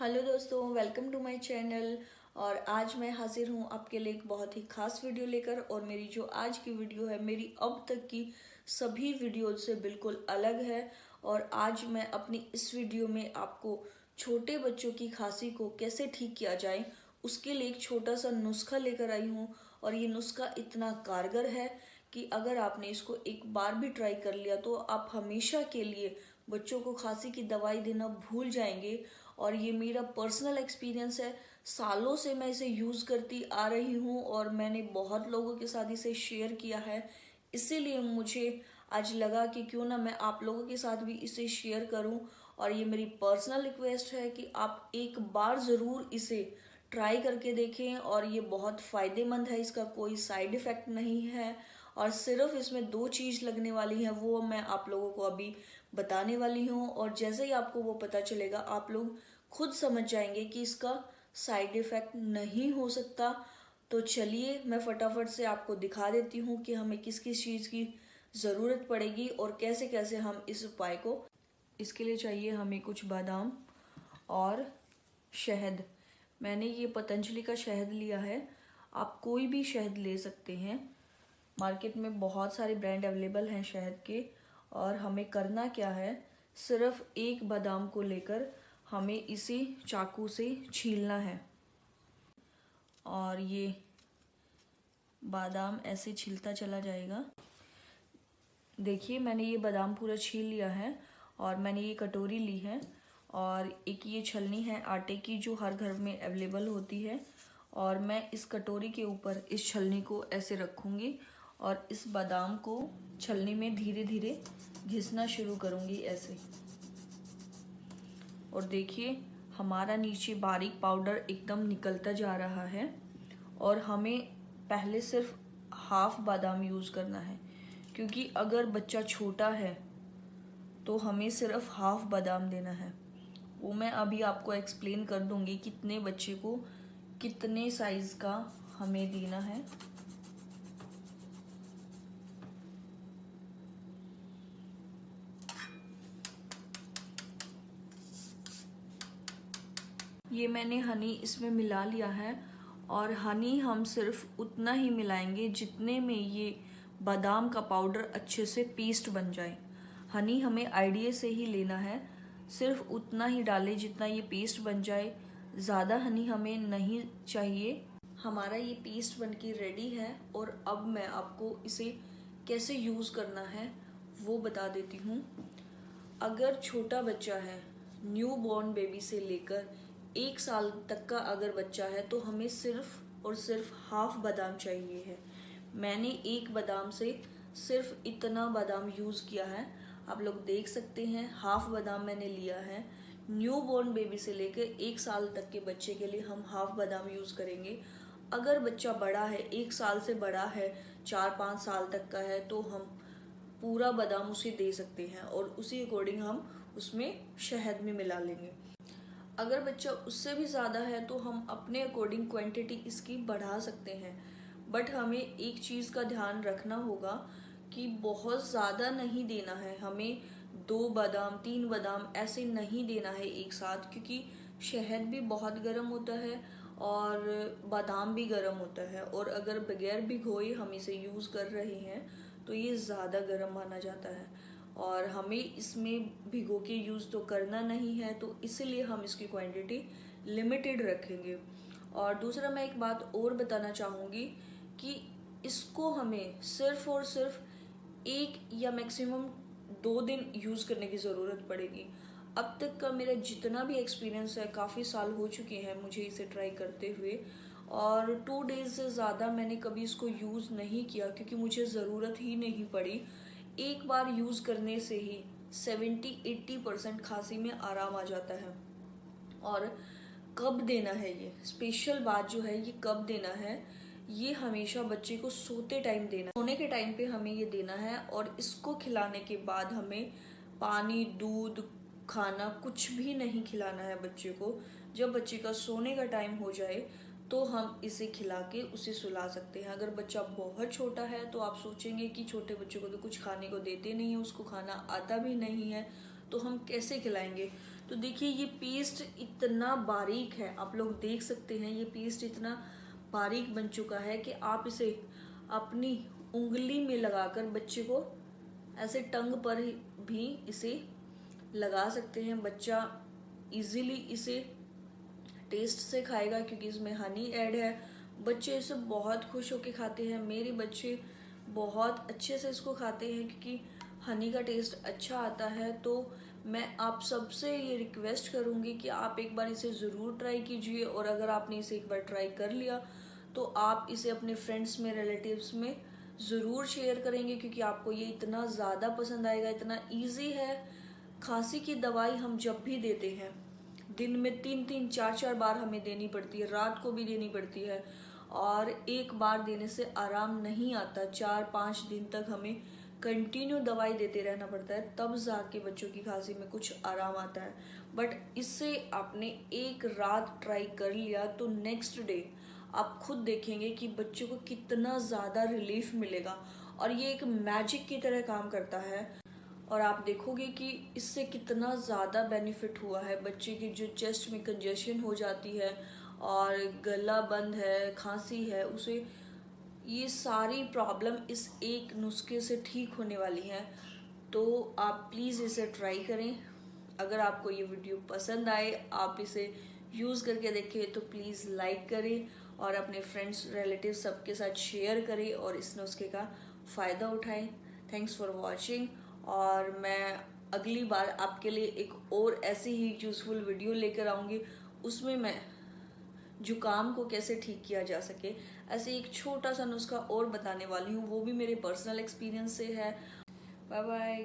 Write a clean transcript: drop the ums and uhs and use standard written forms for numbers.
Hello दोस्तों, welcome to my channel. और आज मैं हाजिर हूँ आपके लिए एक बहुत ही खास वीडियो लेकर। और मेरी जो आज की वीडियो है मेरी अब तक की सभी वीडियो से बिल्कुल अलग है। और आज मैं अपनी इस वीडियो में आपको छोटे बच्चों की खांसी को कैसे ठीक किया जाए उसके लिए एक छोटा सा नुस्खा लेकर आई हूँ। और ये नुस्खा इतना कारगर है कि अगर आपने इसको एक बार भी ट्राई कर लिया तो आप हमेशा के लिए बच्चों को खांसी की दवाई देना भूल जाएंगे। और ये मेरा पर्सनल एक्सपीरियंस है, सालों से मैं इसे यूज़ करती आ रही हूँ और मैंने बहुत लोगों के साथ इसे शेयर किया है। इसीलिए मुझे आज लगा कि क्यों ना मैं आप लोगों के साथ भी इसे शेयर करूं। और ये मेरी पर्सनल रिक्वेस्ट है कि आप एक बार ज़रूर इसे ट्राई करके देखें। और ये बहुत फ़ायदेमंद है, इसका कोई साइड इफ़ेक्ट नहीं है। और सिर्फ इसमें दो चीज़ लगने वाली है, वो मैं आप लोगों को अभी बताने वाली हूँ। और जैसे ही आपको वो पता चलेगा आप लोग खुद समझ जाएंगे कि इसका साइड इफ़ेक्ट नहीं हो सकता। तो चलिए मैं फटाफट से आपको दिखा देती हूँ कि हमें किस किस चीज़ की ज़रूरत पड़ेगी और कैसे कैसे हम इस उपाय को। इसके लिए चाहिए हमें कुछ बादाम और शहद। मैंने ये पतंजलि का शहद लिया है, आप कोई भी शहद ले सकते हैं। मार्केट में बहुत सारे ब्रांड अवेलेबल हैं शहद के। और हमें करना क्या है, सिर्फ एक बादाम को लेकर हमें इसे चाकू से छीलना है। और ये बादाम ऐसे छिलता चला जाएगा। देखिए मैंने ये बादाम पूरा छील लिया है और मैंने ये कटोरी ली है। और एक ये छलनी है आटे की जो हर घर में अवेलेबल होती है। और मैं इस कटोरी के ऊपर इस छलनी को ऐसे रखूँगी और इस बादाम को छलनी में धीरे धीरे घिसना शुरू करूँगी ऐसे। और देखिए हमारा नीचे बारीक पाउडर एकदम निकलता जा रहा है। और हमें पहले सिर्फ हाफ बादाम यूज़ करना है, क्योंकि अगर बच्चा छोटा है तो हमें सिर्फ हाफ बादाम देना है। वो मैं अभी आपको एक्सप्लेन कर दूंगी कितने बच्चे को कितने साइज़ का हमें देना है। ये मैंने हनी इसमें मिला लिया है। और हनी हम सिर्फ उतना ही मिलाएंगे जितने में ये बादाम का पाउडर अच्छे से पेस्ट बन जाए। हनी हमें आईडिया से ही लेना है, सिर्फ उतना ही डालें जितना ये पेस्ट बन जाए। ज़्यादा हनी हमें नहीं चाहिए। हमारा ये पेस्ट बनके रेडी है। और अब मैं आपको इसे कैसे यूज़ करना है वो बता देती हूँ। अगर छोटा बच्चा है, न्यू बॉर्न बेबी से लेकर 1 साल तक का अगर बच्चा है तो हमें सिर्फ और सिर्फ हाफ बादाम चाहिए है। मैंने एक बादाम से सिर्फ इतना बादाम यूज़ किया है, आप लोग देख सकते हैं हाफ बादाम मैंने लिया है। न्यू बॉर्न बेबी से लेकर 1 साल तक के बच्चे के लिए हम हाफ बादाम यूज़ करेंगे। अगर बच्चा बड़ा है, 1 साल से बड़ा है, 4-5 साल तक का है, तो हम पूरा बादाम उसे दे सकते हैं और उसी अकॉर्डिंग हम उसमें शहद में मिला लेंगे। अगर बच्चा उससे भी ज़्यादा है तो हम अपने अकॉर्डिंग क्वांटिटी इसकी बढ़ा सकते हैं। बट हमें एक चीज़ का ध्यान रखना होगा कि बहुत ज़्यादा नहीं देना है हमें। 2 बादाम 3 बादाम ऐसे नहीं देना है एक साथ, क्योंकि शहद भी बहुत गर्म होता है और बादाम भी गर्म होता है। और अगर बगैर भिगोए हम इसे यूज़ कर रहे हैं तो ये ज़्यादा गर्म माना जाता है। और हमें इसमें भिगो के यूज़ तो करना नहीं है, तो इसलिए हम इसकी क्वांटिटी लिमिटेड रखेंगे। और दूसरा मैं एक बात और बताना चाहूँगी कि इसको हमें सिर्फ और सिर्फ 1 या मैक्सिमम 2 दिन यूज़ करने की ज़रूरत पड़ेगी। अब तक का मेरा जितना भी एक्सपीरियंस है, काफ़ी साल हो चुके हैं मुझे इसे ट्राई करते हुए, और 2 डेज से ज़्यादा मैंने कभी इसको यूज़ नहीं किया क्योंकि मुझे ज़रूरत ही नहीं पड़ी। एक बार यूज़ करने से ही 70-80% खांसी में आराम आ जाता है। और कब देना है, ये स्पेशल बात जो है, ये कब देना है, ये हमेशा बच्चे को सोते टाइम देना है। सोने के टाइम पे हमें ये देना है। और इसको खिलाने के बाद हमें पानी, दूध, खाना कुछ भी नहीं खिलाना है बच्चे को। जब बच्चे का सोने का टाइम हो जाए तो हम इसे खिला के उसे सुला सकते हैं। अगर बच्चा बहुत छोटा है तो आप सोचेंगे कि छोटे बच्चों को तो कुछ खाने को देते नहीं है, उसको खाना आता भी नहीं है, तो हम कैसे खिलाएंगे। तो देखिए ये पेस्ट इतना बारीक है, आप लोग देख सकते हैं ये पेस्ट इतना बारीक बन चुका है कि आप इसे अपनी उंगली में लगाकर बच्चे को ऐसे टंग पर भी इसे लगा सकते हैं। बच्चा इजीली इसे टेस्ट से खाएगा क्योंकि इसमें हनी ऐड है। बच्चे इसे बहुत खुश होके खाते हैं, मेरे बच्चे बहुत अच्छे से इसको खाते हैं क्योंकि हनी का टेस्ट अच्छा आता है। तो मैं आप सबसे ये रिक्वेस्ट करूँगी कि आप एक बार इसे ज़रूर ट्राई कीजिए, और अगर आपने इसे एक बार ट्राई कर लिया तो आप इसे अपने फ्रेंड्स में, रिलेटिव्स में ज़रूर शेयर करेंगे क्योंकि आपको ये इतना ज़्यादा पसंद आएगा। इतना ईजी है। खांसी की दवाई हम जब भी देते हैं दिन में 3-3, 4-4 बार हमें देनी पड़ती है, रात को भी देनी पड़ती है, और एक बार देने से आराम नहीं आता। 4-5 दिन तक हमें कंटिन्यू दवाई देते रहना पड़ता है, तब जाके बच्चों की खांसी में कुछ आराम आता है। बट इससे आपने एक रात ट्राई कर लिया तो नेक्स्ट डे आप खुद देखेंगे कि बच्चों को कितना ज़्यादा रिलीफ मिलेगा, और ये एक मैजिक की तरह काम करता है। और आप देखोगे कि इससे कितना ज़्यादा बेनिफिट हुआ है। बच्चे की जो चेस्ट में कंजेशन हो जाती है और गला बंद है, खांसी है, उसे ये सारी प्रॉब्लम इस एक नुस्खे से ठीक होने वाली है। तो आप प्लीज़ इसे ट्राई करें। अगर आपको ये वीडियो पसंद आए, आप इसे यूज़ करके देखें, तो प्लीज़ लाइक करें और अपने फ्रेंड्स, रिलेटिव सबके साथ शेयर करें और इस नुस्खे का फ़ायदा उठाएं। थैंक्स फॉर वॉचिंग, और मैं अगली बार आपके लिए एक और ऐसी ही यूज़फुल वीडियो लेकर आऊँगी। उसमें मैं जुकाम को कैसे ठीक किया जा सके ऐसे एक छोटा सा नुस्खा और बताने वाली हूँ, वो भी मेरे पर्सनल एक्सपीरियंस से है। Bye bye.